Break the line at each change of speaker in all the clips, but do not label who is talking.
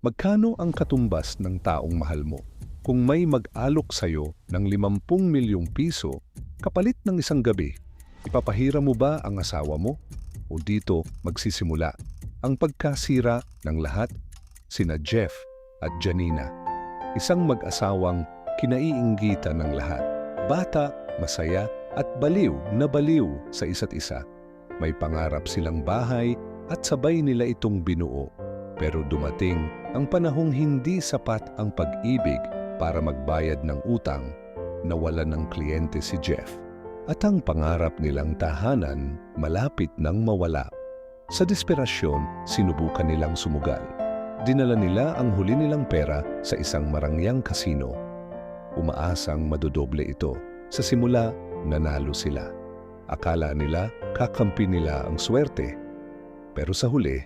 Magkano ang katumbas ng taong mahal mo? Kung may mag-alok sa'yo ng 50 milyong piso kapalit ng isang gabi, ipapahira mo ba ang asawa mo? O dito magsisimula ang pagkasira ng lahat? Sina Jeff at Janina, isang mag-asawang kinaiinggitan ng lahat. Bata, masaya at baliw na baliw sa isa't isa. May pangarap silang bahay at sabay nila itong binuo. Pero dumating ang panahong hindi sapat ang pag-ibig para magbayad ng utang. Nawalan ng kliyente si Jeff at ang pangarap nilang tahanan malapit nang mawala. Sa desperasyon, sinubukan nilang sumugal. Dinala nila ang huli nilang pera sa isang marangyang kasino. Umaasang madodoble ito. Sa simula, nanalo sila. Akala nila kakampi nila ang swerte. Pero sa huli,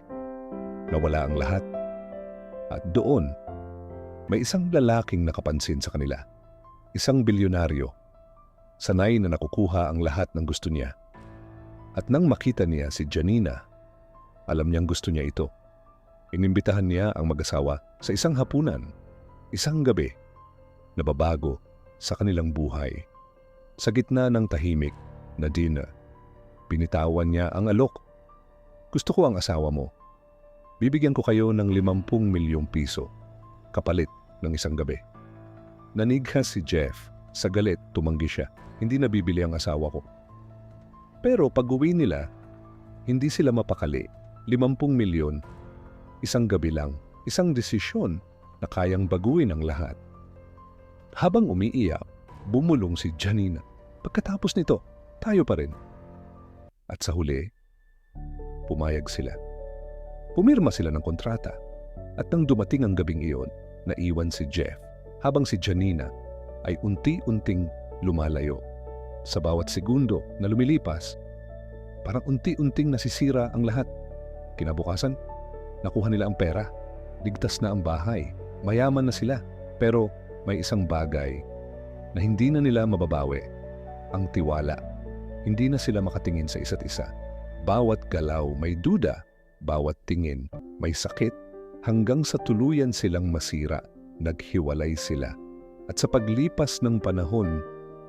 nawala ang lahat. At doon, may isang lalaking nakapansin sa kanila. Isang bilyonaryo. Sanay na nakukuha ang lahat ng gusto niya. At nang makita niya si Janina, alam niyang gusto niya ito. Inimbitahan niya ang mag-asawa sa isang hapunan, isang gabi, na babago sa kanilang buhay. Sa gitna ng tahimik na dinner, binitawan niya ang alok. Gusto ko ang asawa mo. Bibigyan ko kayo ng 50 milyong piso kapalit ng isang gabi. Nanigha si Jeff. Sa galit, tumanggi siya. Hindi na bibili ang asawa ko. Pero pag-uwi nila, hindi sila mapakali. 50 milyon, isang gabi lang, isang desisyon na kayang baguhin ang lahat. Habang umiiyak, bumulong si Janina. Pagkatapos nito, tayo pa rin. At sa huli, pumayag sila. Pumirma sila ng kontrata. At nang dumating ang gabing iyon, naiwan si Jeff habang si Janina ay unti-unting lumalayo. Sa bawat segundo na lumilipas, parang unti-unting nasisira ang lahat. Kinabukasan, nakuha nila ang pera. Ligtas na ang bahay. Mayaman na sila. Pero may isang bagay na hindi na nila mababawi. Ang tiwala. Hindi na sila makatingin sa isa't isa. Bawat galaw may duda. Bawat tingin may sakit. Hanggang sa tuluyan silang masira. Naghiwalay sila. At sa paglipas ng panahon,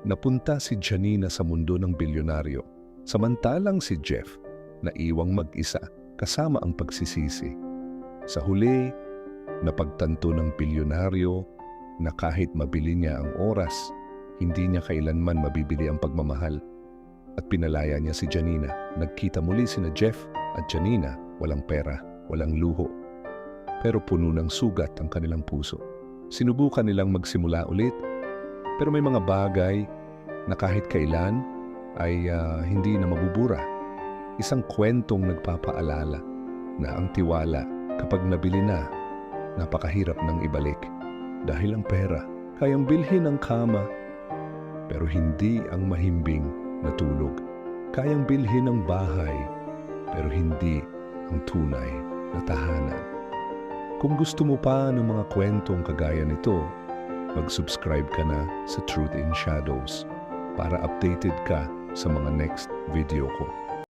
napunta si Janina sa mundo ng bilyonaryo. Samantalang si Jeff, naiwang mag-isa kasama ang pagsisisi. Sa huli, napagtanto ng bilyonaryo na kahit mabili niya ang oras, hindi niya kailanman mabibili ang pagmamahal. At pinalaya niya si Janina. Nagkita muli sina Jeff at Janina, walang pera, walang luho. Pero puno ng sugat ang kanilang puso. Sinubukan nilang magsimula ulit, pero may mga bagay na kahit kailan ay hindi na mabubura. Isang kwentong nagpapaalala na ang tiwala kapag nabili na, napakahirap nang ibalik. Dahil ang pera, kayang bilhin ang kama, pero hindi ang mahimbing na tulog. Kayang bilhin ang bahay, pero hindi ang tunay na tahanan. Kung gusto mo pa ng mga kwentong kagaya nito, mag-subscribe ka na sa Truth in Shadows para updated ka sa mga next video ko.